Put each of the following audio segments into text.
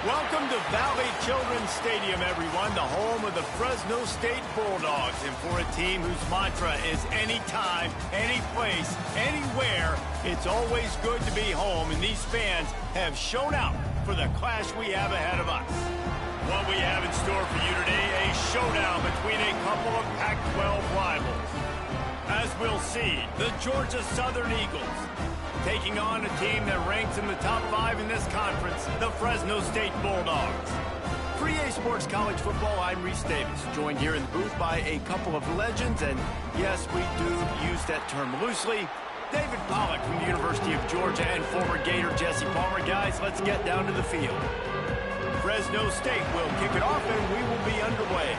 Welcome to Valley Children's Stadium, everyone, the home of the Fresno State Bulldogs. And for a team whose mantra is anytime, any place, anywhere, it's always good to be home. And these fans have shown out for the clash we have ahead of us. What we have in store for you today, a showdown between a couple of Pac-12 rivals. As we'll see, the Georgia Southern Eagles taking on a team that ranks in the top 5 in this conference, the Fresno State Bulldogs. For EA Sports College Football, I'm Reese Davis, joined here in the booth by a couple of legends, and yes, we do use that term loosely. David Pollack from the University of Georgia and former Gator Jesse Palmer. Guys, let's get down to the field. Fresno State will kick it off, and we will be underway.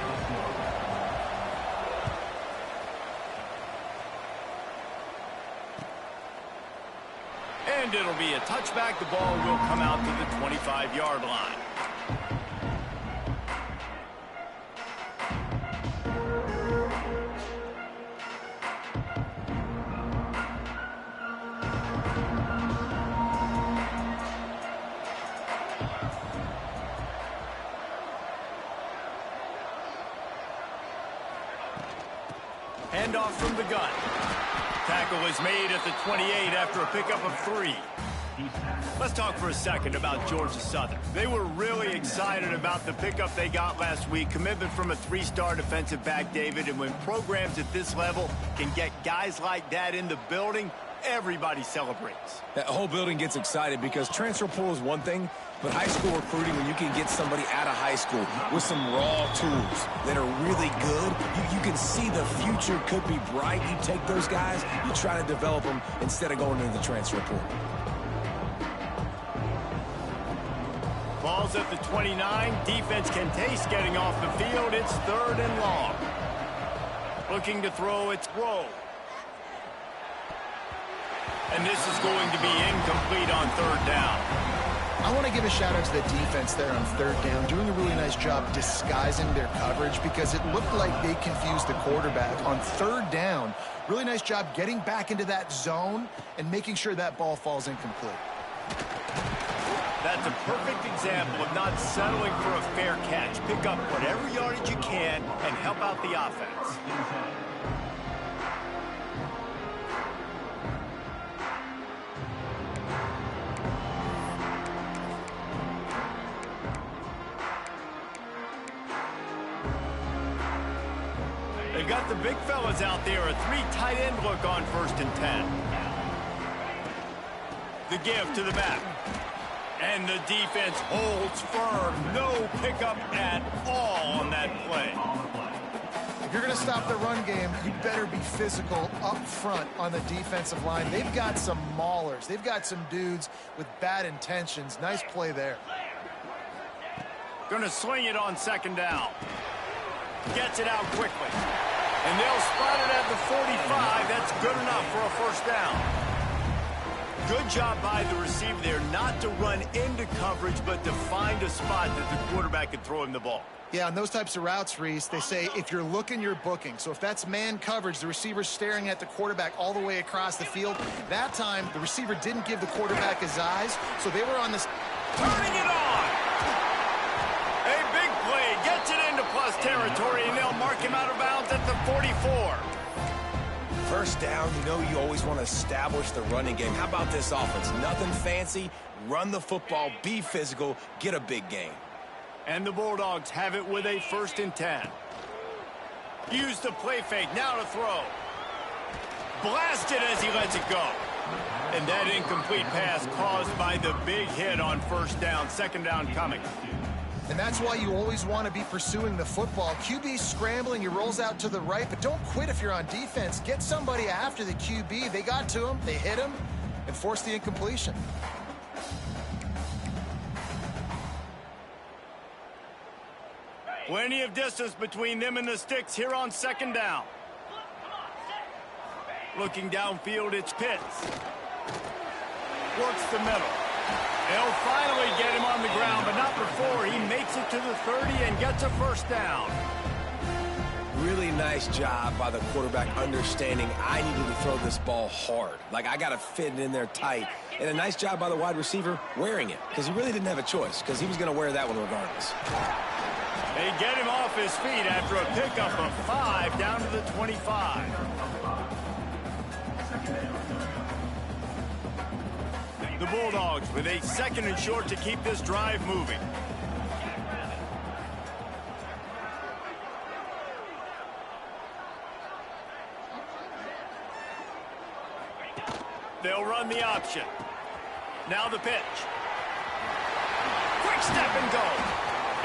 And it'll be a touchback. The ball will come out to the 25-yard line. Handoff from the gun. Tackle is made at the 28 after a pickup of 3. Let's talk for a second about Georgia Southern. They were really excited about the pickup they got last week. Commitment from a 3-star defensive back, David. And when programs at this level can get guys like that in the building, everybody celebrates. That whole building gets excited because transfer portal is one thing, but high school recruiting, when you can get somebody out of high school with some raw tools that are really good, you can see the future could be bright. You take those guys, you try to develop them instead of going into the transfer portal. Ball's at the 29. Defense can taste getting off the field. It's 3rd and long. Looking to throw, it's Rowe. And this is going to be incomplete on 3rd down. I want to give a shout-out to the defense there on 3rd down, doing a really nice job disguising their coverage because it looked like they confused the quarterback on 3rd down. Really nice job getting back into that zone and making sure that ball falls incomplete. That's a perfect example of not settling for a fair catch. Pick up whatever yardage you can and help out the offense. They've got the big fellas out there. A 3 tight end look on 1st and 10. The give to the back. And the defense holds firm. No pickup at all on that play. If you're going to stop the run game, you better be physical up front on the defensive line. They've got some maulers. They've got some dudes with bad intentions. Nice play there. Going to sling it on 2nd down. Gets it out quickly. And they'll spot it at the 45. That's good enough for a 1st down. Good job by the receiver there not to run into coverage, but to find a spot that the quarterback could throw him the ball. Yeah, on those types of routes, Reese, they say if you're looking, you're booking. So if that's man coverage, the receiver's staring at the quarterback all the way across the field. That time, the receiver didn't give the quarterback his eyes, so they were on this. Turning it on! A big play gets it into plus territory, and they'll mark him out of bounds at the 44. 1st down, you know you always want to establish the running game. How about this offense? Nothing fancy. Run the football, be physical, get a big gain. And the Bulldogs have it with a 1st and 10. Use the play fake, now to throw. Blasted as he lets it go. And that incomplete pass caused by the big hit on 1st down. 2nd down coming. And that's why you always want to be pursuing the football. QB scrambling, he rolls out to the right, but don't quit if you're on defense. Get somebody after the QB. They got to him, they hit him, and forced the incompletion. Plenty of distance between them and the sticks here on 2nd down. Looking downfield, it's Pitts. Works the middle. They'll finally get him on the ground, but not before he makes it to the 30 and gets a 1st down. Really nice job by the quarterback understanding I needed to throw this ball hard. Like, I got to fit it in there tight And a nice job by the wide receiver wearing it, because he really didn't have a choice, because he was going to wear that one regardless. They get him off his feet after a pickup of 5 down to the 25. The Bulldogs with a 2nd and short to keep this drive moving. They'll run the option. Now the pitch. Quick step and go.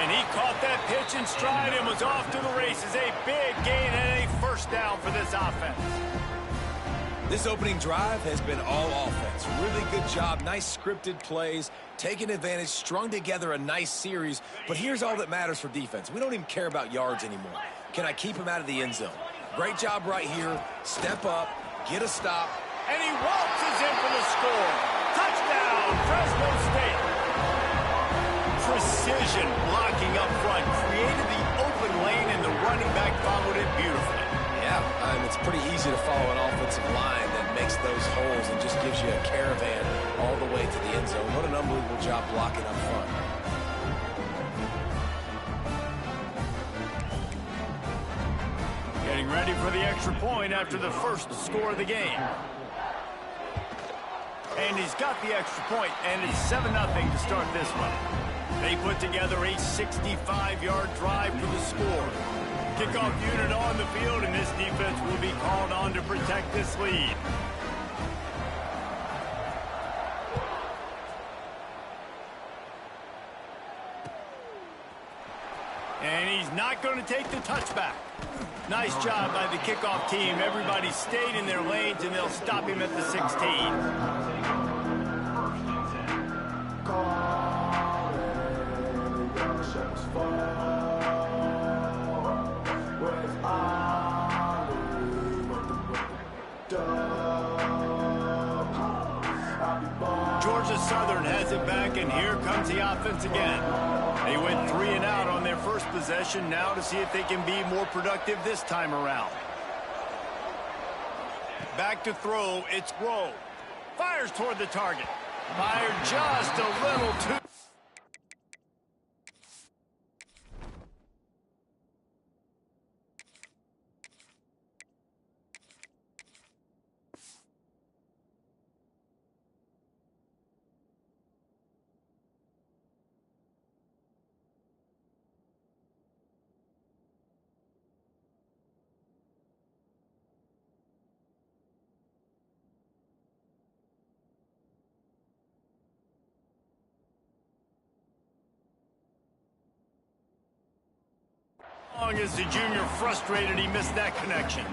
And he caught that pitch in stride and was off to the races. A big gain and a 1st down for this offense. This opening drive has been all offense. Really good job. Nice scripted plays. Taking advantage. Strung together a nice series. But here's all that matters for defense. We don't even care about yards anymore. Can I keep him out of the end zone? Great job right here. Step up. Get a stop. And he waltzes in for the score. Touchdown, Fresno State. Precision blocking up front created the open lane, and the running back followed it beautifully. Yeah, it's pretty easy to follow an offensive line that makes those holes and just gives you a caravan all the way to the end zone. What an unbelievable job blocking up front. Getting ready for the extra point after the first score of the game. And he's got the extra point, and it's 7-0 to start this one. They put together a 65-yard drive for the score. Kickoff unit on the field, and this defense will be called on to protect this lead. And he's not going to take the touchback. Nice job by the kickoff team. Everybody stayed in their lanes, and they'll stop him at the 16. Georgia Southern has it back, and here comes the offense again. They went 3 and out on their first possession, now to see if they can be more productive this time around. Back to throw, it's Rowe. Fires toward the target. Fired just a little too... As the junior frustrated, he missed that connection.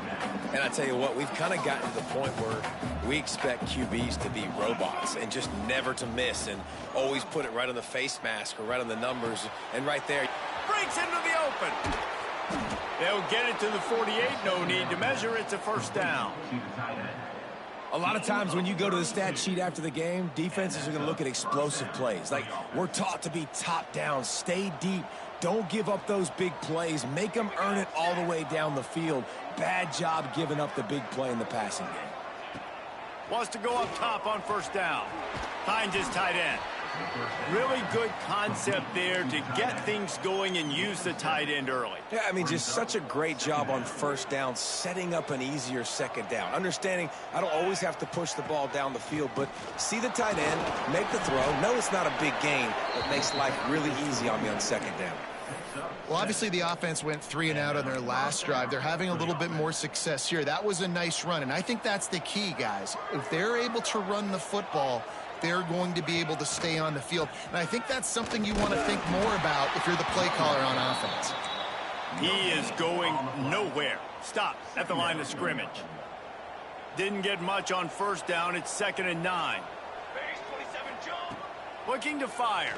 And I tell you what, we've kind of gotten to the point where we expect QBs to be robots and just never to miss and always put it right on the face mask or right on the numbers. And right there, breaks into the open. They'll get it to the 48. No need to measure. It's a 1st down. a lot of times when you go to the stat sheet after the game, defenses are going to look at explosive plays. Like, we're taught to be top down, stay deep. Don't give up those big plays. Make them earn it all the way down the field. Bad job giving up the big play in the passing game. Wants to go up top on 1st down. Finds his tight end. Really good concept there to get things going and use the tight end early. Yeah, I mean, just such a great job on 1st down, setting up an easier 2nd down. Understanding I don't always have to push the ball down the field, but see the tight end, make the throw. No, it's not a big gain, but makes life really easy on me on 2nd down. Well, obviously the offense went 3 and out on their last drive. They're having a little bit more success here. That was a nice run, and I think that's the key, guys. If they're able to run the football, they're going to be able to stay on the field. And I think that's something you want to think more about if you're the play caller on offense. He is going nowhere. Stop at the line of scrimmage. Didn't get much on 1st down. It's 2nd and 9. Looking to fire.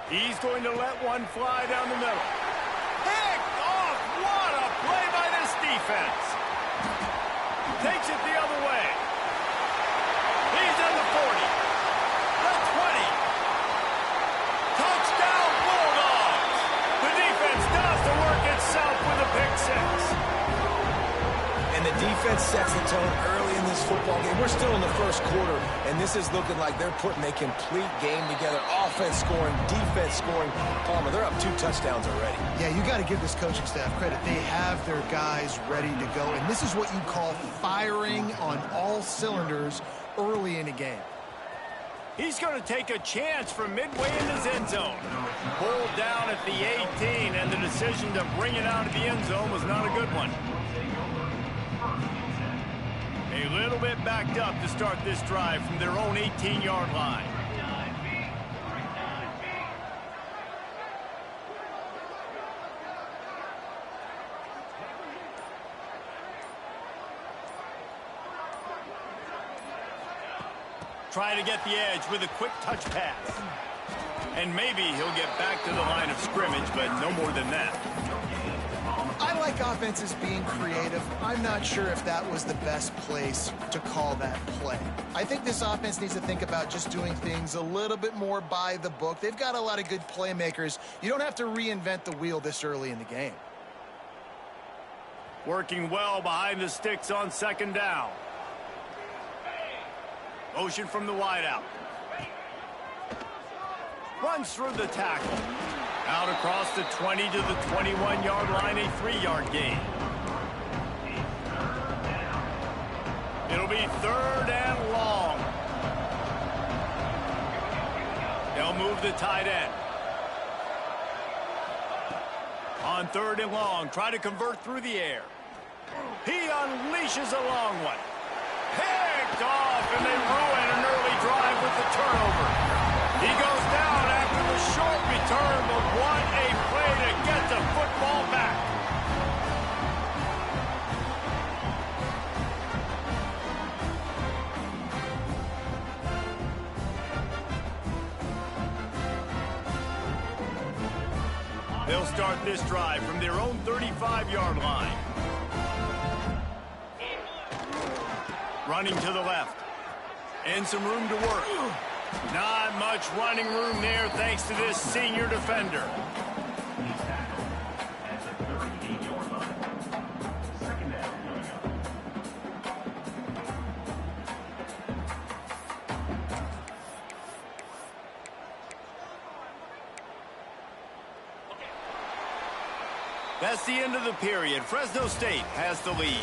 He's going to let one fly down the middle. Picked off! What a play by this defense. Takes it the other way. He's in the 40. The 20. Touchdown Bulldogs. The defense does the work itself with a pick 6. And the defense sets the tone early in this football game. We're still in the first quarter, and this is looking like they're putting a complete game together. Offense scoring, defense scoring. Palmer, they're up 2 touchdowns already. Yeah, you got to give this coaching staff credit. They have their guys ready to go, and this is what you call firing on all cylinders early in a game. He's going to take a chance from midway in his end zone. Pulled down at the 18, and the decision to bring it out of the end zone was not a good one. A little bit backed up to start this drive from their own 18-yard line. Try to get the edge with a quick touch pass. And maybe he'll get back to the line of scrimmage, but no more than that. I like offenses being creative. I'm not sure if that was the best place to call that play. I think this offense needs to think about just doing things a little bit more by the book. They've got a lot of good playmakers. You don't have to reinvent the wheel this early in the game. Working well behind the sticks on second down. Motion from the wideout. Runs through the tackle. Out across the 20 to the 21-yard line, a 3-yard gain. It'll be 3rd and long. They'll move the tight end. On 3rd and long, try to convert through the air. He unleashes a long one. Picked off, and they ruin an early drive with the turnover. He goes down after the short return, but what a play to get the football back. They'll start this drive from their own 35-yard line. Running to the left. And some room to work. Not much running room there thanks to this senior defender. That's the end of the period. Fresno State has the lead.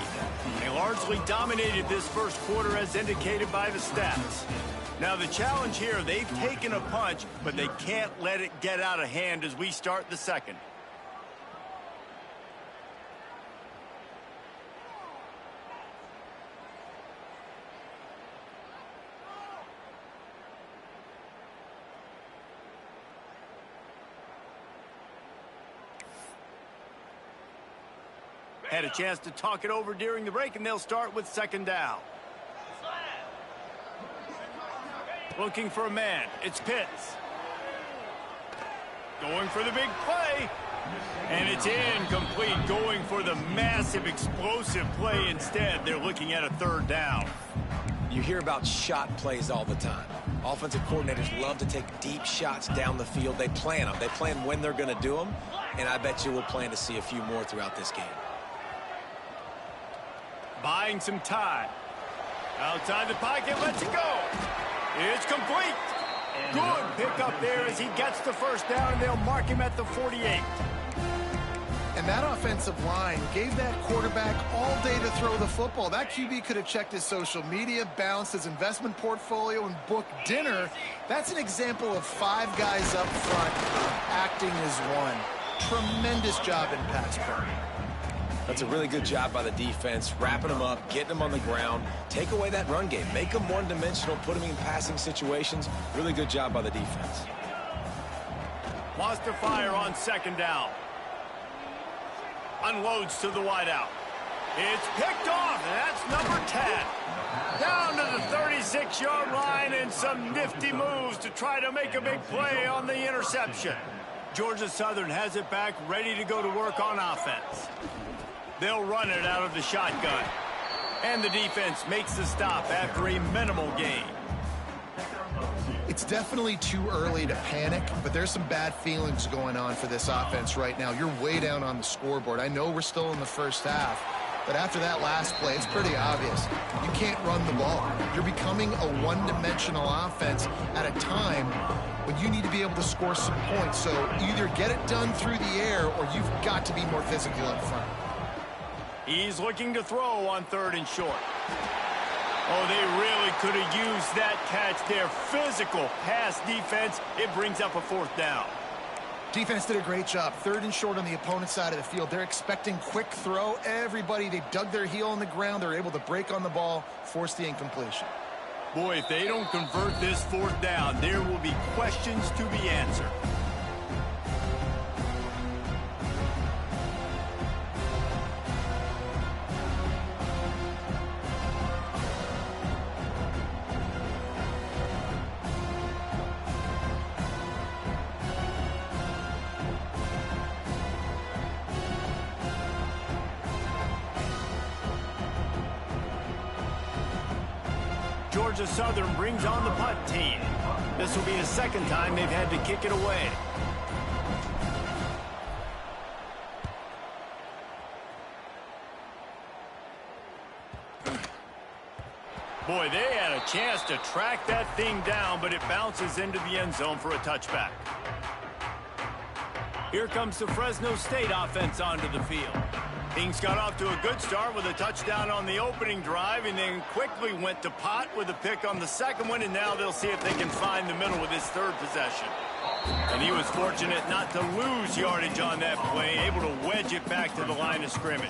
They largely dominated this first quarter as indicated by the stats. Now the challenge here, they've taken a punch, but they can't let it get out of hand as we start the second. Had a chance to talk it over during the break, and they'll start with second down. Looking for a man. It's Pitts. Going for the big play. And it's incomplete. Going for the massive, explosive play instead. They're looking at a 3rd down. You hear about shot plays all the time. Offensive coordinators love to take deep shots down the field. They plan them. They plan when they're going to do them. And I bet you we'll plan to see a few more throughout this game. Buying some time. Outside the pocket, lets it go. It's complete. Good pickup there as he gets the first down, and they'll mark him at the 48. And that offensive line gave that quarterback all day to throw the football. That QB could have checked his social media, balanced his investment portfolio, and booked dinner. That's an example of 5 guys up front acting as one. Tremendous job in pass pro. That's a really good job by the defense, wrapping them up, getting them on the ground. Take away that run game. Make them one-dimensional, put them in passing situations. Really good job by the defense. Wants to fire on second down. Unloads to the wideout. It's picked off, and that's number 10. Down to the 36-yard line, and some nifty moves to try to make a big play on the interception. Georgia Southern has it back, ready to go to work on offense. They'll run it out of the shotgun. And the defense makes the stop after a minimal gain. It's definitely too early to panic, but there's some bad feelings going on for this offense right now. You're way down on the scoreboard. I know we're still in the first half, But after that last play, it's pretty obvious. You can't run the ball. You're becoming a one-dimensional offense at a time when you need to be able to score some points. So either get it done through the air or you've got to be more physical up front. He's looking to throw on 3rd and short. Oh, they really could have used that catch there. Physical pass defense. It brings up a 4th down. Defense did a great job. 3rd and short on the opponent's side of the field. They're expecting quick throw. Everybody, they dug their heel on the ground. They're able to break on the ball, force the incompletion. Boy, if they don't convert this 4th down, there will be questions to be answered. Georgia Southern brings on the punt team. This will be the 2nd time they've had to kick it away. Boy, they had a chance to track that thing down, but it bounces into the end zone for a touchback. Here comes the Fresno State offense onto the field. Things got off to a good start with a touchdown on the opening drive and then quickly went to pot with a pick on the 2nd one, and now they'll see if they can find the middle with his 3rd possession. And he was fortunate not to lose yardage on that play, able to wedge it back to the line of scrimmage.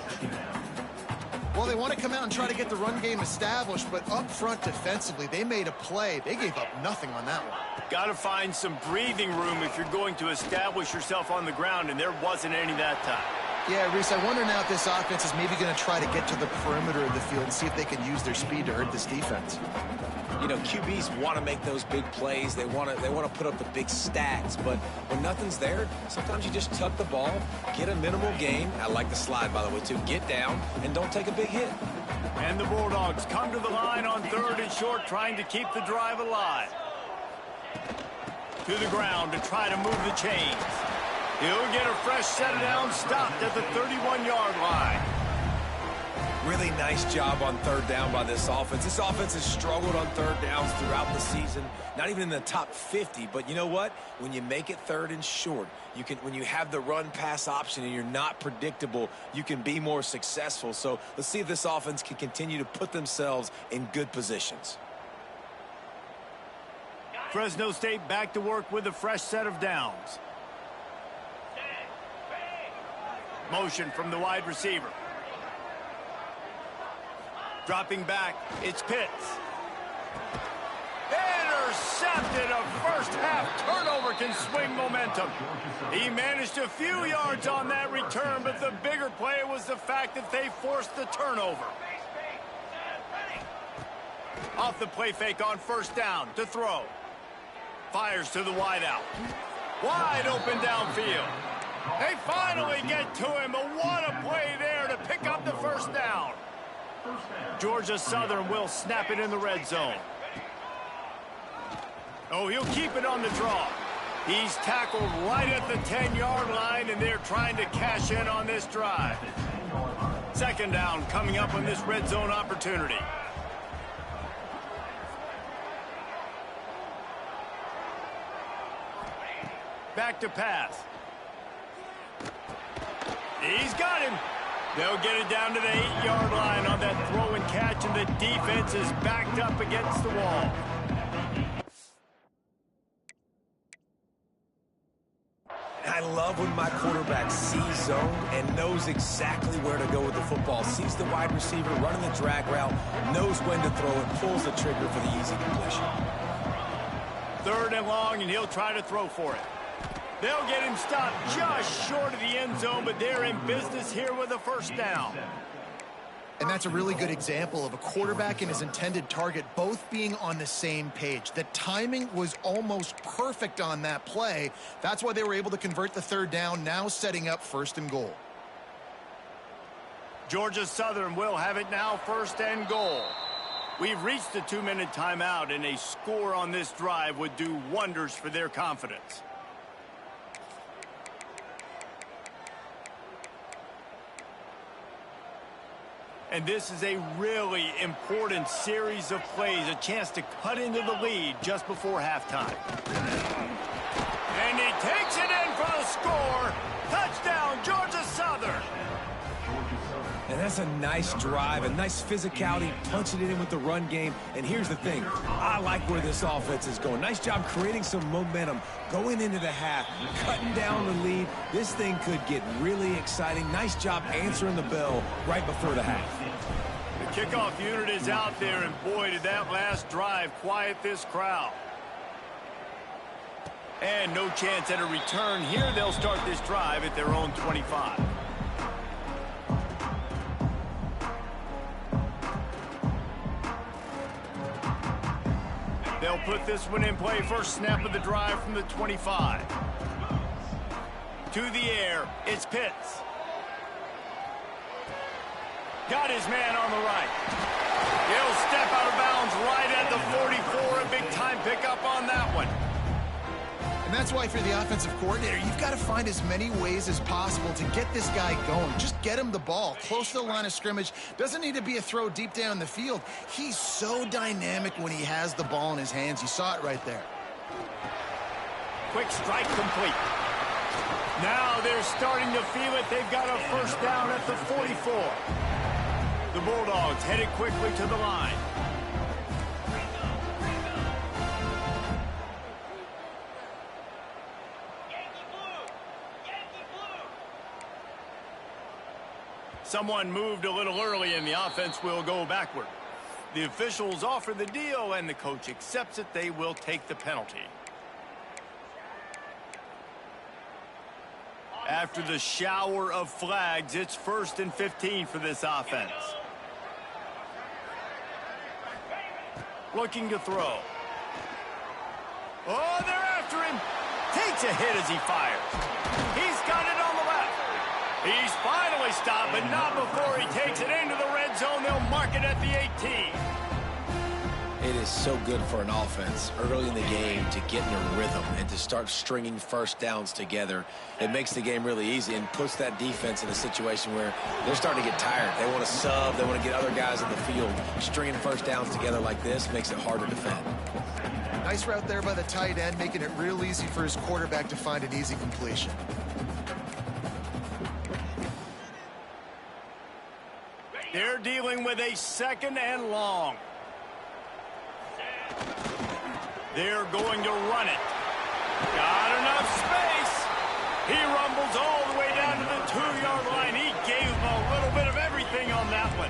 Well, they want to come out and try to get the run game established, but up front defensively, they made a play. They gave up nothing on that one. Got to find some breathing room if you're going to establish yourself on the ground, and there wasn't any that time. Yeah, Reese, I wonder now if this offense is maybe going to try to get to the perimeter of the field and see if they can use their speed to hurt this defense. You know, QBs want to make those big plays. They want to put up the big stats. But when nothing's there, sometimes you just tuck the ball, get a minimal gain. I like the slide, by the way, too. Get down and don't take a big hit. And the Bulldogs come to the line on 3rd and short, trying to keep the drive alive. To the ground to try to move the chains. He'll get a fresh set of downs, stopped at the 31-yard line. Really nice job on 3rd down by this offense. This offense has struggled on 3rd downs throughout the season. Not even in the top 50, but you know what? When you make it 3rd and short, when you have the run-pass option and you're not predictable, you can be more successful. So let's see if this offense can continue to put themselves in good positions. Fresno State back to work with a fresh set of downs. Motion from the wide receiver. Dropping back, it's Pitts. Intercepted. A first-half turnover can swing momentum. He managed a few yards on that return, but the bigger play was the fact that they forced the turnover. Off the play fake on 1st down to throw. Fires to the wideout. Wide open downfield. They finally get to him, but what a play there to pick up the 1st down. Georgia Southern will snap it in the red zone. Oh, he'll keep it on the draw. He's tackled right at the 10-yard line, and they're trying to cash in on this drive. 2nd down coming up on this red zone opportunity. Back to pass. He's got him. They'll get it down to the 8-yard line on that throw and catch, and the defense is backed up against the wall. I love when my quarterback sees zone and knows exactly where to go with the football. Sees the wide receiver running the drag route, knows when to throw and pulls the trigger for the easy completion. 3rd and long, and he'll try to throw for it. They'll get him stopped just short of the end zone, but they're in business here with a 1st down. And that's a really good example of a quarterback and his intended target both being on the same page. The timing was almost perfect on that play. That's why they were able to convert the 3rd down, now setting up 1st and goal. Georgia Southern will have it now, 1st and goal. We've reached the 2-minute timeout, and a score on this drive would do wonders for their confidence. And this is a really important series of plays, a chance to cut into the lead just before halftime. And he takes it in for the score. Touchdown, Georgia Southern. And that's a nice drive, a nice physicality, punching it in with the run game. And here's the thing, I like where this offense is going. Nice job creating some momentum, going into the half, cutting down the lead. This thing could get really exciting. Nice job answering the bell right before the half. The kickoff unit is out there, and boy, did that last drive quiet this crowd. And no chance at a return here. They'll start this drive at their own 25. They'll put this one in play. First snap of the drive from the 25. To the air, it's Pitts. Got his man on the right. He'll step out of bounds right at the 44. A big-time pickup on that one. And that's why for the offensive coordinator, you've got to find as many ways as possible to get this guy going. Just get him the ball close to the line of scrimmage. Doesn't need to be a throw deep down the field. He's so dynamic when he has the ball in his hands. You saw it right there. Quick strike complete. Now they're starting to feel it. They've got a first down at the 44. The Bulldogs headed quickly to the line. Someone moved a little early, and the offense will go backward. The officials offer the deal, and the coach accepts it. They will take the penalty. After the shower of flags, it's 1st and 15 for this offense. Looking to throw. Oh, they're after him. Takes a hit as he fires. He's got it on the left. He's finally stopped, but not before he takes it into the red zone. They'll mark it at the 18. It is so good for an offense early in the game to get in a rhythm and to start stringing first downs together. It makes the game really easy and puts that defense in a situation where they're starting to get tired. They want to sub. They want to get other guys in the field. Stringing first downs together like this makes it hard to defend. Nice route there by the tight end, making it real easy for his quarterback to find an easy completion. They're dealing with a 2nd and long. They're going to run it. Got enough space. He rumbles all the way down to the 2-yard line. He gave him a little bit of everything on that one.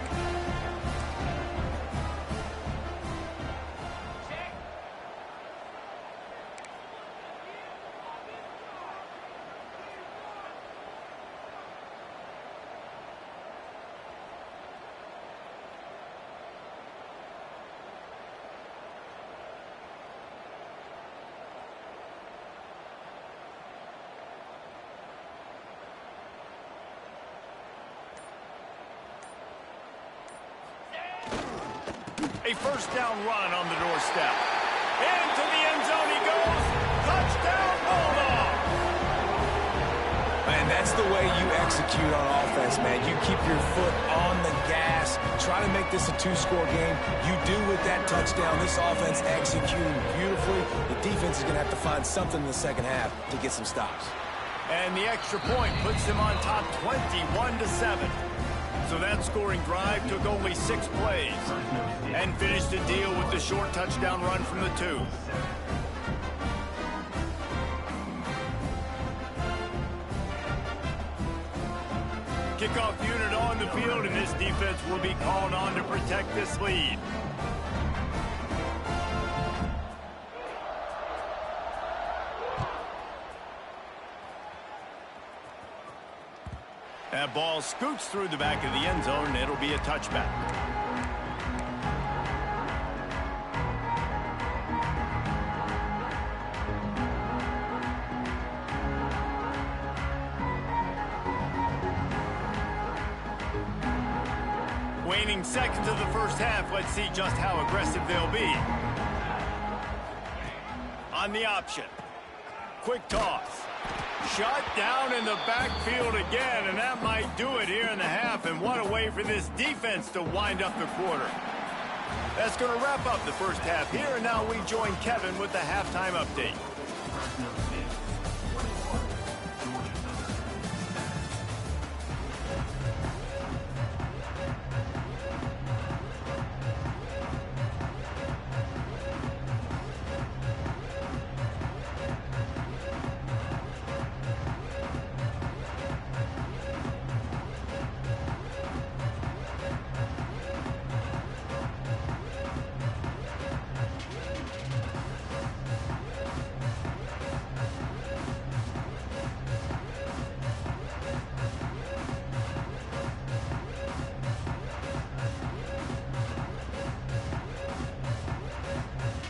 A first down run on the doorstep. Into the end zone he goes. Touchdown, Bulldogs. Man, that's the way you execute on offense, man. You keep your foot on the gas. Try to make this a 2-score game. You do with that touchdown. This offense executing beautifully. The defense is going to have to find something in the second half to get some stops. And the extra point puts them on top 21-7. So that scoring drive took only 6 plays and finished the deal with the short touchdown run from the 2. Kickoff unit on the field, and this defense will be called on to protect this lead. That ball scoots through the back of the end zone, and it'll be a touchback. Waning seconds of the first half. Let's see just how aggressive they'll be. On the option. quick toss. Shut down in the backfield again, and that might do it here in the half. And what a way for this defense to wind up the quarter. That's going to wrap up the first half here, and now we join Kevin with the halftime update.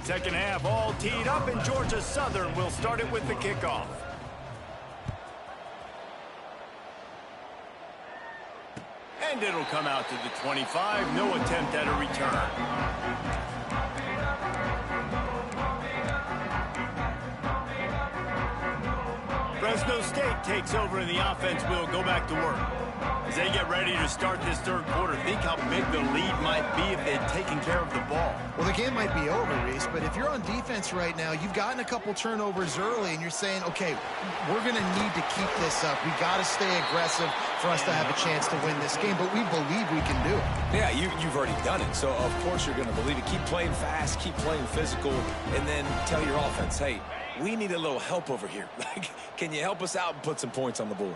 Second half all teed up, and Georgia Southern will start it with the kickoff. And it'll come out to the 25. No attempt at a return. Fresno State takes over, and the offense will go back to work. As they get ready to start this third quarter, think how big the lead might be if they'd taken care of the ball. Well, the game might be over, Reese, but if you're on defense right now, you've gotten a couple turnovers early, and you're saying, okay, we're going to need to keep this up. We got to stay aggressive for us to have a chance to win this game, but we believe we can do it. Yeah, you've already done it, so of course you're going to believe it. Keep playing fast, keep playing physical, and then tell your offense, hey, we need a little help over here. Like, can you help us out and put some points on the board?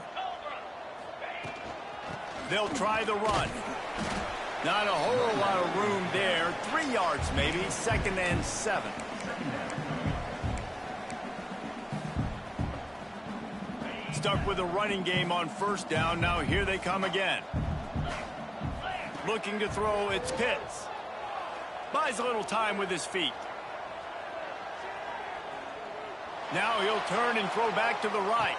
They'll try the run. Not a whole lot of room there. 3 yards maybe. 2nd and 7. Stuck with a running game on first down. Now here they come again. Looking to throw, it's Pitts. Buys a little time with his feet. Now he'll turn and throw back to the right.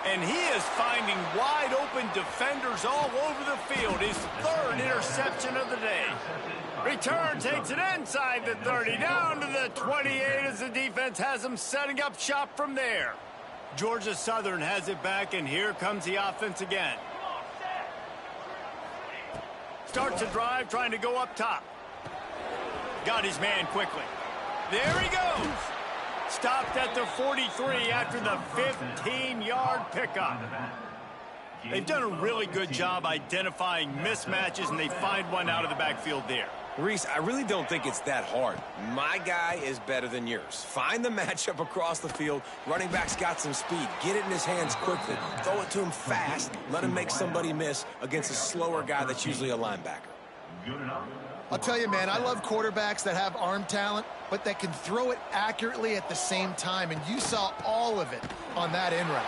And he is finding wide-open defenders all over the field. His 3rd interception of the day. Return takes it inside the 30, down to the 28 as the defense has them setting up shop from there. Georgia Southern has it back, and here comes the offense again. Starts a drive, trying to go up top. Got his man quickly. There he goes. Stopped at the 43 after the 15-yard pickup. They've done a really good job identifying mismatches, and they find one out of the backfield there. Reese, I really don't think it's that hard. My guy is better than yours. Find the matchup across the field. Running back's got some speed. Get it in his hands quickly. Throw it to him fast. Let him make somebody miss against a slower guy that's usually a linebacker. I'll tell you, man, I love quarterbacks that have arm talent, but that can throw it accurately at the same time, and you saw all of it on that in route.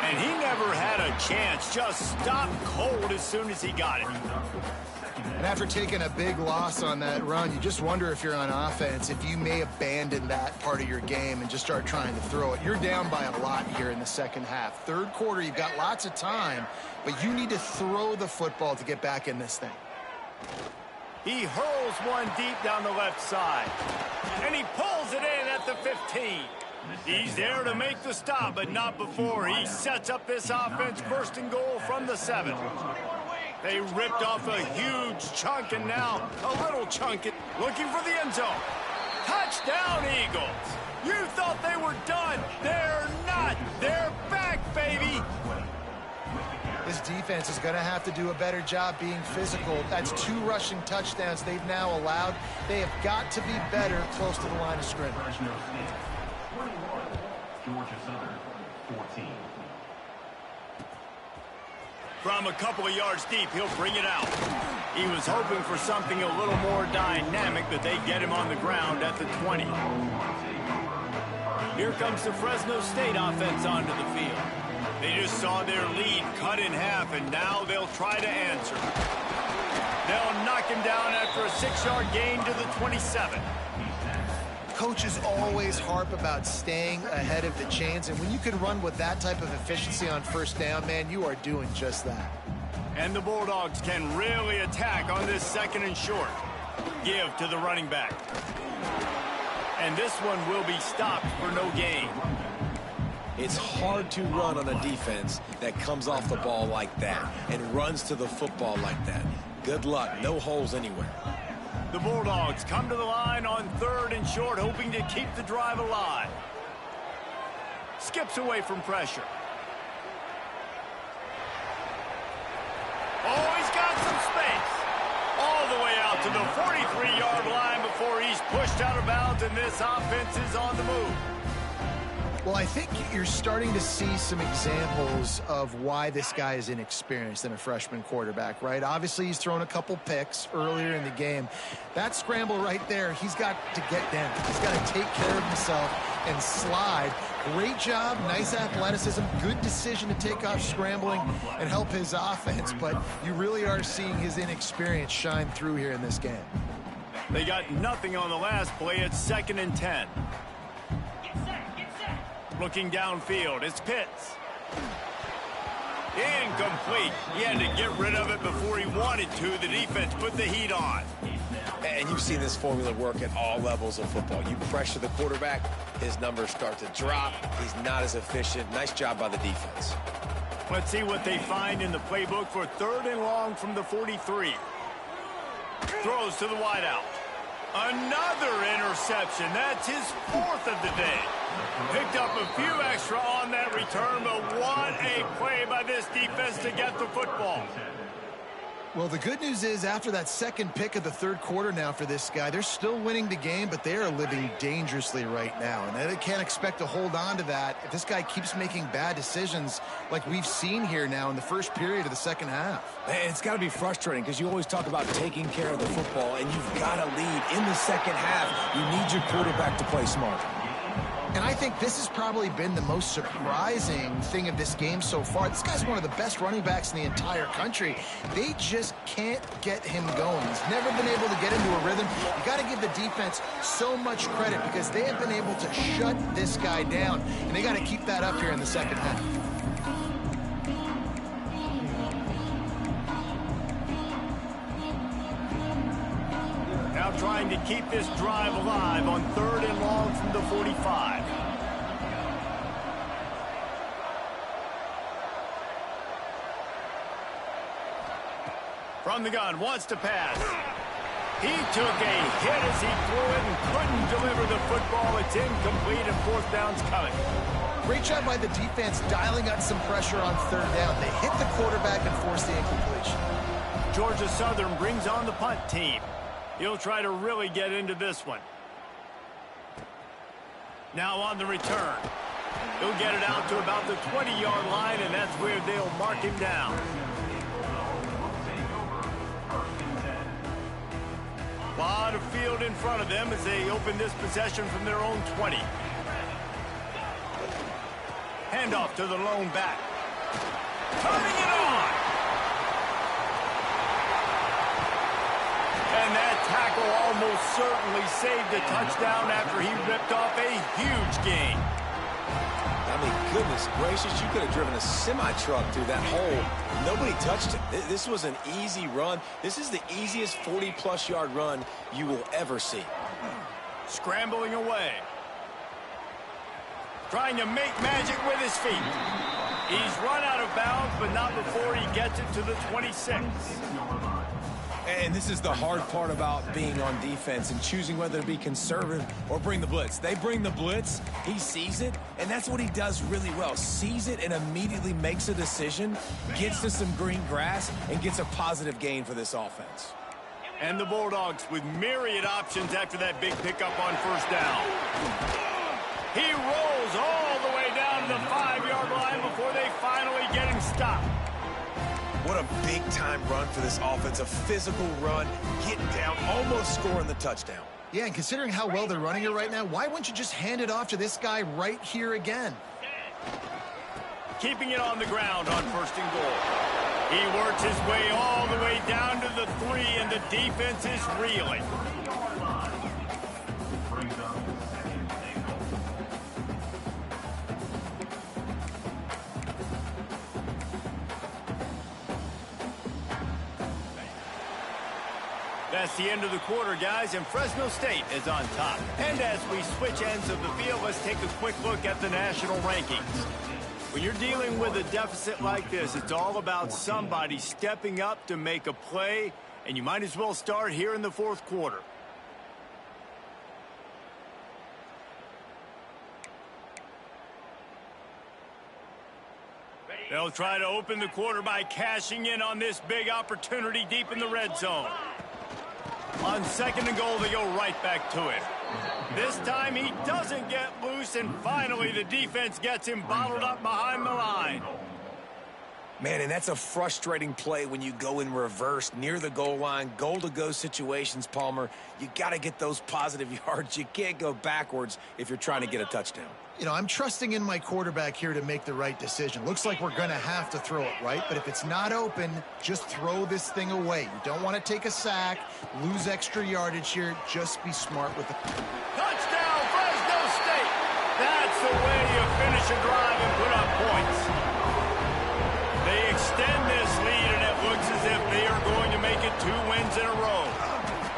And he never had a chance, just stopped cold as soon as he got it. And after taking a big loss on that run, you just wonder if you're on offense, if you may abandon that part of your game and just start trying to throw it. You're down by a lot here in the second half. Third quarter, you've got lots of time, but you need to throw the football to get back in this thing. He hurls one deep down the left side. And he pulls it in at the 15. He's there to make the stop, but not before he sets up this offense. 1st and goal from the 7. They ripped off a huge chunk, and now a little chunk looking for the end zone. Touchdown, Eagles. You thought they were done. They're not. They're back, baby. This defense is going to have to do a better job being physical. That's 2 rushing touchdowns they've now allowed. They have got to be better close to the line of scrimmage. Georgia Southern, 14. From a couple of yards deep, he'll bring it out. He was hoping for something a little more dynamic, but they get him on the ground at the 20. Here comes the Fresno State offense onto the field. They just saw their lead cut in half, and now they'll try to answer. They'll knock him down after a 6-yard gain to the 27. Coaches always harp about staying ahead of the chains, and when you can run with that type of efficiency on first down, man, you are doing just that. And the Bulldogs can really attack on this 2nd and short. Give to the running back. And this one will be stopped for no gain. It's hard to run on a defense that comes off the ball like that and runs to the football like that. Good luck. No holes anywhere. The Bulldogs come to the line on 3rd and short, hoping to keep the drive alive. Skips away from pressure. Oh, he's got some space. All the way out to the 43-yard line before he's pushed out of bounds, and this offense is on the move. Well, I think you're starting to see some examples of why this guy is inexperienced in a freshman quarterback, right? Obviously, he's thrown a couple picks earlier in the game. That scramble right there, he's got to get down. He's got to take care of himself and slide. Great job, nice athleticism, good decision to take off scrambling and help his offense, but you really are seeing his inexperience shine through here in this game. They got nothing on the last play. It's 2nd and 10. Looking downfield, it's Pitts. Incomplete. He had to get rid of it before he wanted to. The defense put the heat on. And you've seen this formula work at all levels of football. You pressure the quarterback, his numbers start to drop. He's not as efficient. Nice job by the defense. Let's see what they find in the playbook for 3rd and long from the 43. Throws to the wideout. Another interception. That's his 4th of the day. Picked up a few extra on that return, but what a play by this defense to get the football. Well, the good news is after that second pick of the 3rd quarter now for this guy, they're still winning the game, but they are living dangerously right now. And they can't expect to hold on to that if this guy keeps making bad decisions like we've seen here now in the first period of the second half. And it's got to be frustrating because you always talk about taking care of the football, and you've got to lead in the second half. You need your quarterback to play smart. And I think this has probably been the most surprising thing of this game so far. This guy's one of the best running backs in the entire country. They just can't get him going. He's never been able to get into a rhythm. You got to give the defense so much credit because they have been able to shut this guy down, and they got to keep that up here in the second half. Now trying to keep this drive alive on 3rd and long from the 45. From the gun, wants to pass. He took a hit as he threw it and couldn't deliver the football. It's incomplete and 4th down's coming. Great job by the defense dialing up some pressure on 3rd down. They hit the quarterback and forced the incompletion. Georgia Southern brings on the punt team. He'll try to really get into this one. Now on the return. He'll get it out to about the 20-yard line, and that's where they'll mark him down. A lot of field in front of them as they open this possession from their own 20. Handoff to the lone back. Turning it on! And that tackle almost certainly saved a touchdown after he ripped off a huge gain. I mean, goodness gracious, you could have driven a semi-truck through that hole. Nobody touched him. This was an easy run. This is the easiest 40-plus yard run you will ever see. Scrambling away. Trying to make magic with his feet. He's run out of bounds, but not before he gets it to the 26. And this is the hard part about being on defense and choosing whether to be conservative or bring the blitz. They bring the blitz, he sees it, and that's what he does really well. Sees it and immediately makes a decision, gets to some green grass, and gets a positive gain for this offense. And the Bulldogs with myriad options after that big pickup on 1st down. He rolls all the way down to the 5-yard line before they finally get him stopped. What a big-time run for this offense. A physical run, getting down, almost scoring the touchdown. Yeah, and considering how well they're running it right now, why wouldn't you just hand it off to this guy right here again? Keeping it on the ground on 1st and goal. He works his way all the way down to the 3, and the defense is reeling. The That's the end of the quarter, guys, and Fresno State is on top. And as we switch ends of the field, let's take a quick look at the national rankings. When you're dealing with a deficit like this, it's all about somebody stepping up to make a play, and you might as well start here in the fourth quarter. They'll try to open the quarter by cashing in on this big opportunity deep in the red zone. On 2nd and goal, they go right back to it. This time he doesn't get loose, and finally the defense gets him bottled up behind the line. Man, and that's a frustrating play when you go in reverse near the goal line, goal-to-go situations, Palmer. You got to get those positive yards. You can't go backwards if you're trying to get a touchdown. You know, I'm trusting in my quarterback here to make the right decision. Looks like we're going to have to throw it, right? But if it's not open, just throw this thing away. You don't want to take a sack, lose extra yardage here. Just be smart with it. Touchdown, Fresno State! That's the way you finish a drive and put up points. They extend this lead, and it looks as if they are going to make it 2 wins in a row.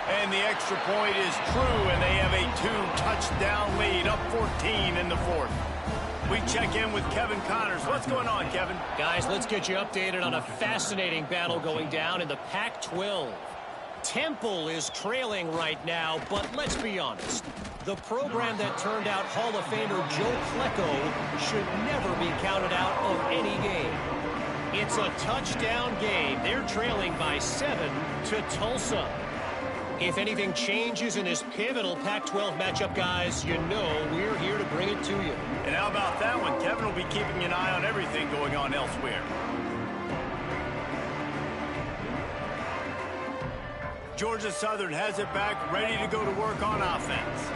And the extra point is true, and they have a 2-touchdown lead, up 14 in the fourth. We check in with Kevin Connors. What's going on, Kevin? Guys, let's get you updated on a fascinating battle going down in the Pac-12. Temple is trailing right now, but let's be honest. The program that turned out Hall of Famer Joe Klecko should never be counted out of any game. It's a touchdown game. They're trailing by 7 to Tulsa. If anything changes in this pivotal Pac-12 matchup, guys, you know we're here to bring it to you. And how about that one? Kevin will be keeping an eye on everything going on elsewhere. Georgia Southern has it back, ready to go to work on offense.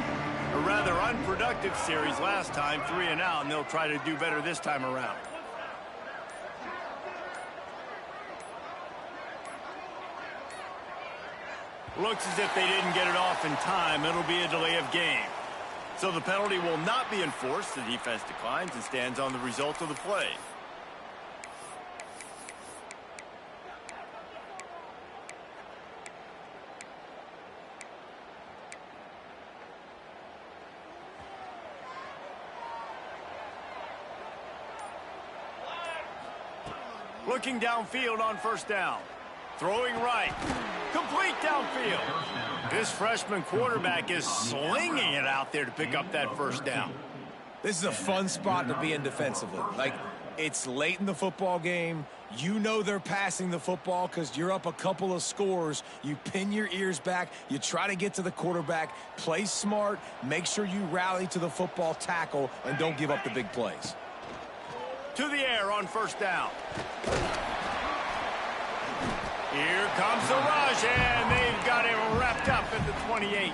A rather unproductive series last time, 3 and out, and they'll try to do better this time around. Looks as if they didn't get it off in time. It'll be a delay of game. So the penalty will not be enforced. The defense declines and stands on the result of the play. Looking downfield on first down. Throwing right. Complete downfield. This freshman quarterback is slinging it out there to pick up that first down. This is a fun spot to be in defensively. Like, it's late in the football game. You know they're passing the football because you're up a couple of scores. You pin your ears back. You try to get to the quarterback. Play smart. Make sure you rally to the football tackle and don't give up the big plays. To the air on first down. Here comes the rush, and they've got him wrapped up at the 28.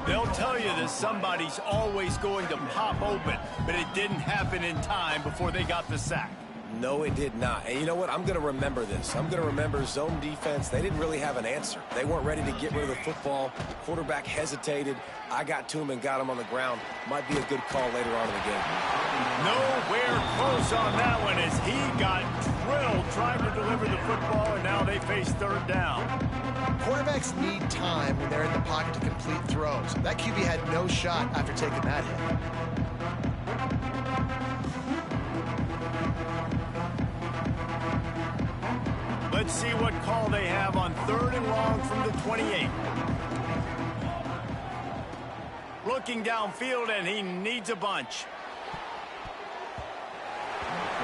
They'll tell you that somebody's always going to pop open, but it didn't happen in time before they got the sack. No, it did not. And you know what? I'm going to remember this. I'm going to remember zone defense. They didn't really have an answer. They weren't ready to get rid of the football. Quarterback hesitated. I got to him and got him on the ground. Might be a good call later on in the game. Nowhere close on that one as he got drilled trying to deliver the football, and now they face third down. Quarterbacks need time when they're in the pocket to complete throws. That QB had no shot after taking that hit. Let's see what call they have on third and long from the 28. Looking downfield, and he needs a bunch.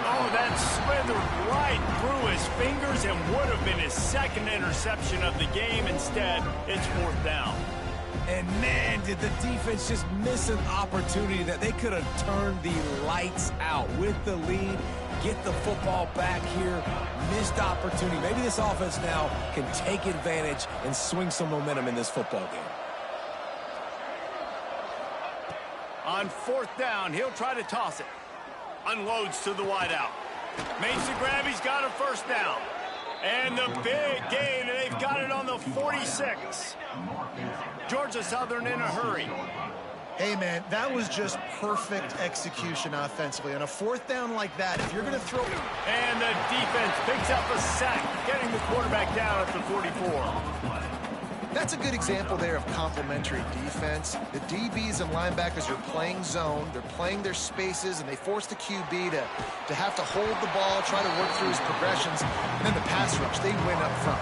Oh, that slithered right through his fingers and would have been his second interception of the game. Instead, it's fourth down. And, man, did the defense just miss an opportunity that they could have turned the lights out with the lead. Get the football back here. Missed opportunity. Maybe this offense now can take advantage and swing some momentum in this football game. On fourth down, he'll try to toss it. Unloads to the wideout. Makes the grab. He's got a first down. And the big gain. They've got it on the 46. Georgia Southern in a hurry. Hey, man, that was just perfect execution offensively. On a fourth down like that, if you're going to throw... And the defense picks up a sack, getting the quarterback down at the 44. That's a good example there of complementary defense. The DBs and linebackers are playing zone, they're playing their spaces, and they force the QB to have to hold the ball, try to work through his progressions, and then the pass rush, they win up front.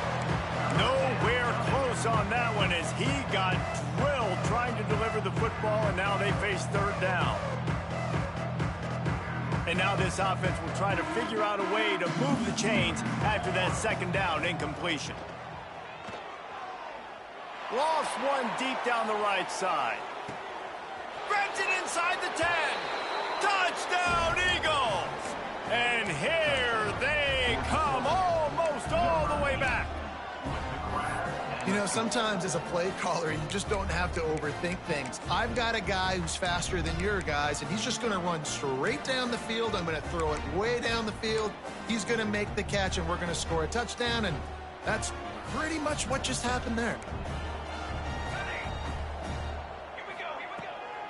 Nowhere close on that one as he got drilled trying to deliver the football, and now they face third down. And now this offense will try to figure out a way to move the chains after that second down incompletion. Lost one deep down the right side. Grabs it inside the 10. Touchdown, Eagles! And here they come almost all the way back. You know, sometimes as a play caller, you just don't have to overthink things. I've got a guy who's faster than your guys, and he's just going to run straight down the field. I'm going to throw it way down the field. He's going to make the catch, and we're going to score a touchdown, and that's pretty much what just happened there.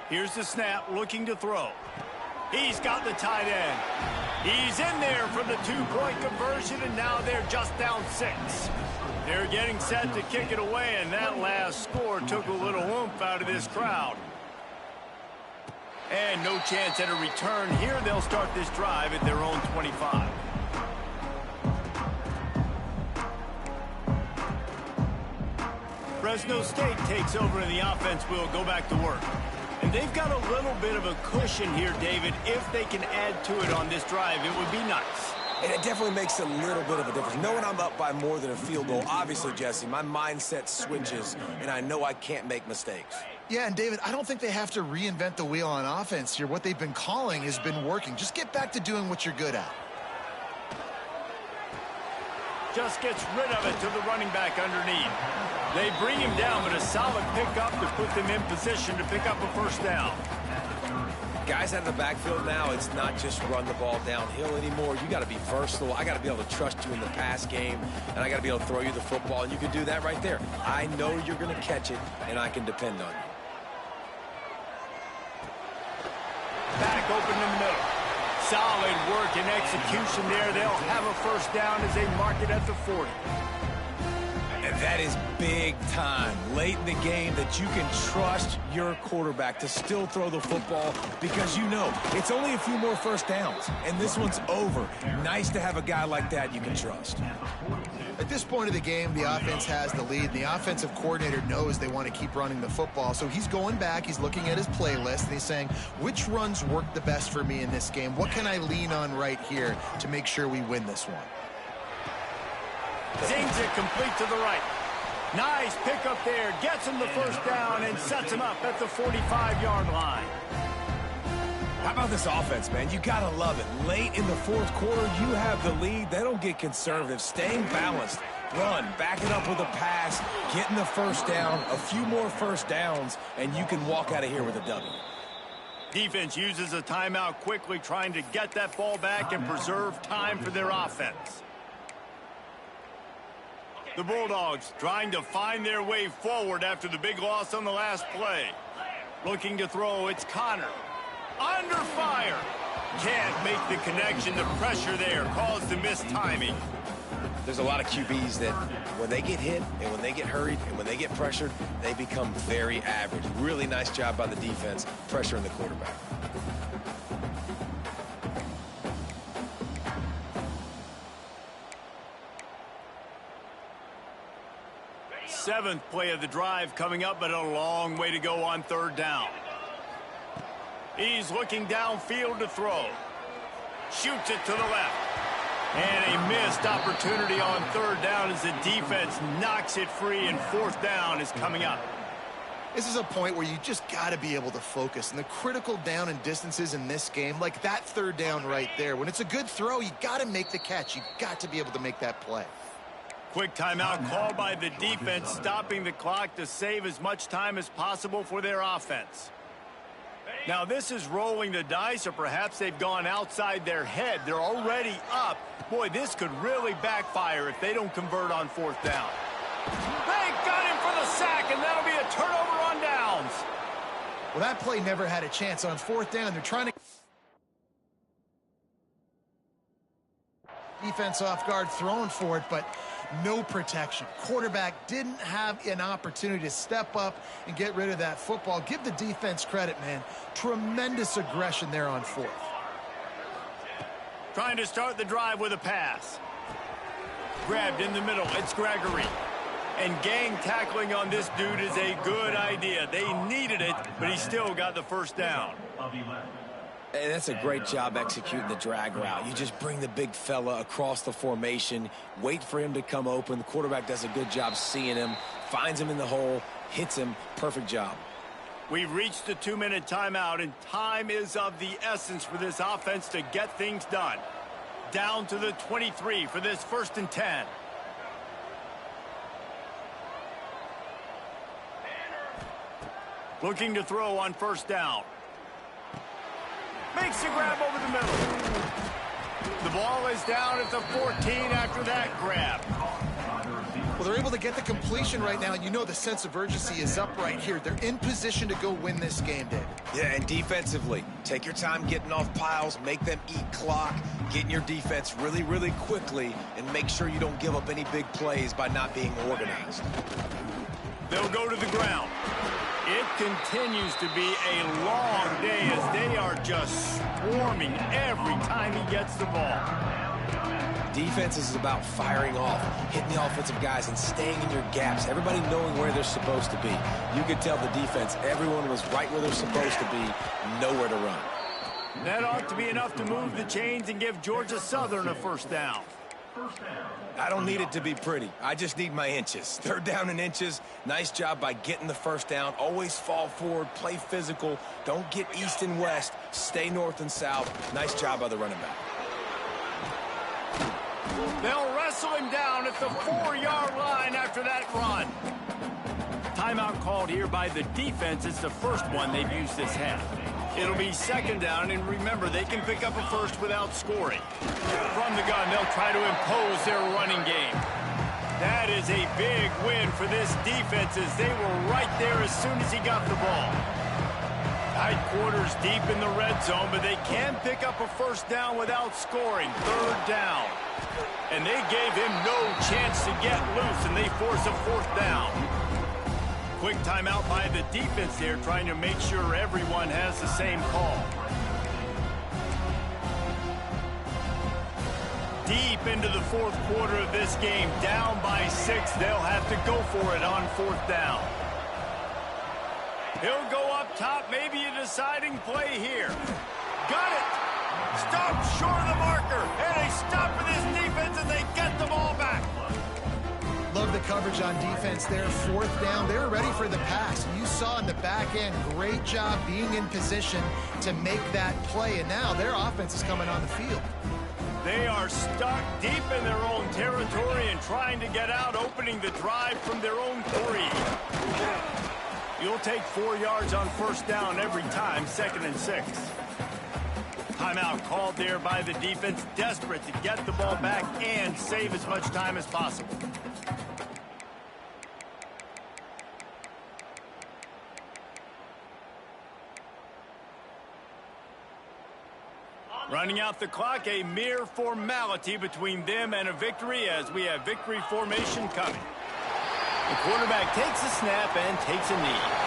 Here's the snap, looking to throw. He's got the tight end. He's in there for the two-point conversion, and now they're just down 6. They're getting set to kick it away, and that last score took a little oomph out of this crowd. And no chance at a return here. They'll start this drive at their own 25. Fresno State takes over, and the offense will go back to work. And they've got a little bit of a cushion here, David. If they can add to it on this drive, it would be nice. And it definitely makes a little bit of a difference. Knowing I'm up by more than a field goal, obviously, Jesse, my mindset switches, and I know I can't make mistakes. Yeah, and David, I don't think they have to reinvent the wheel on offense here. What they've been calling has been working. Just get back to doing what you're good at. Just gets rid of it to the running back underneath. They bring him down, but a solid pickup to put them in position to pick up a first down. Guys out of the backfield now, it's not just run the ball downhill anymore. You got to be versatile. I got to be able to trust you in the pass game, and I got to be able to throw you the football, and you can do that right there. I know you're going to catch it, and I can depend on you. Back open in the middle. Solid work and execution there. They'll have a first down as they mark it at the 40. And that is big time late in the game that you can trust your quarterback to still throw the football because you know it's only a few more first downs, and this one's over. Nice to have a guy like that you can trust. At this point of the game, the offense has the lead. The offensive coordinator knows they want to keep running the football, so he's going back, he's looking at his playlist, and he's saying, which runs work the best for me in this game? What can I lean on right here to make sure we win this one? Zings it complete to the right. Nice pickup there. Gets him the first down and sets him up at the 45-yard line. How about this offense, man? You got to love it. Late in the fourth quarter, you have the lead. They don't get conservative. Staying balanced. Run, back it up with a pass, getting the first down, a few more first downs, and you can walk out of here with a W. Defense uses a timeout quickly, trying to get that ball back and preserve time for their offense. The Bulldogs trying to find their way forward after the big loss on the last play. Looking to throw, it's Connor. Under fire. Can't make the connection. The pressure there caused the missed timing. There's a lot of QBs that when they get hit and when they get hurried and when they get pressured, they become very average. Really nice job by the defense, pressuring the quarterback. Seventh play of the drive coming up, but a long way to go on third down. He's looking downfield to throw. Shoots it to the left. And a missed opportunity on third down as the defense knocks it free, and fourth down is coming up. This is a point where you just got to be able to focus. And the critical down and distances in this game, like that third down right there, when it's a good throw, you got to make the catch. You got to be able to make that play. Quick timeout called by the defense, stopping the clock to save as much time as possible for their offense. Now this is rolling the dice, or perhaps they've gone outside their head. They're already up. Boy, this could really backfire if they don't convert on fourth down. They got him for the sack, and that'll be a turnover on downs. Well, that play never had a chance on fourth down. They're trying to... Defense off guard, throwing for it, but no protection. Quarterback didn't have an opportunity to step up and get rid of that football. Give the defense credit, man. Tremendous aggression there on fourth. Trying to start the drive with a pass. Grabbed in the middle. It's Gregory. And gang tackling on this dude is a good idea. They needed it, but he still got the first down. And that's a great job executing the drag route. You just bring the big fella across the formation, wait for him to come open. The quarterback does a good job seeing him, finds him in the hole, hits him. Perfect job. We've reached the 2-minute timeout, and time is of the essence for this offense to get things done. Down to the 23 for this 1st and 10. Looking to throw on 1st down. Makes a grab over the middle. The ball is down at the 14 after that grab. Well, they're able to get the completion right now, and you know the sense of urgency is up right here. They're in position to go win this game, David. Yeah, and defensively, take your time getting off piles, make them eat clock, get in your defense really, really quickly, and make sure you don't give up any big plays by not being organized. They'll go to the ground. It continues to be a long day as they are just swarming every time he gets the ball. Defense is about firing off, hitting the offensive guys, and staying in your gaps. Everybody knowing where they're supposed to be. You could tell the defense, everyone was right where they're supposed to be, nowhere to run. That ought to be enough to move the chains and give Georgia Southern a 1st down. I don't need it to be pretty. I just need my inches. 3rd down in inches. Nice job by getting the 1st down. Always fall forward, play physical. Don't get east and west. Stay north and south. Nice job by the running back. They'll wrestle him down at the 4-yard line after that run. Timeout called here by the defense. It's the first one they've used this half. It'll be 2nd down, and remember, they can pick up a first without scoring. From the gun, they'll try to impose their running game. That is a big win for this defense as they were right there as soon as he got the ball. Tight quarters deep in the red zone, but they can pick up a 1st down without scoring. 3rd down. And they gave him no chance to get loose, and they force a 4th down. Quick timeout by the defense there, trying to make sure everyone has the same call. Deep into the 4th quarter of this game, down by 6. They'll have to go for it on 4th down. He'll go up top, maybe a deciding play here. Got it! Stopped short of the marker, and a stop for this defense as they get the ball back. Love the coverage on defense there. 4th down. They're ready for the pass. You saw in the back end, great job being in position to make that play. And now their offense is coming on the field. They are stuck deep in their own territory and trying to get out, opening the drive from their own 3. You'll take 4 yards on 1st down every time, 2nd and 6. Timeout called there by the defense, desperate to get the ball back and save as much time as possible. Running out the clock, a mere formality between them and a victory as we have victory formation coming. The quarterback takes a snap and takes a knee.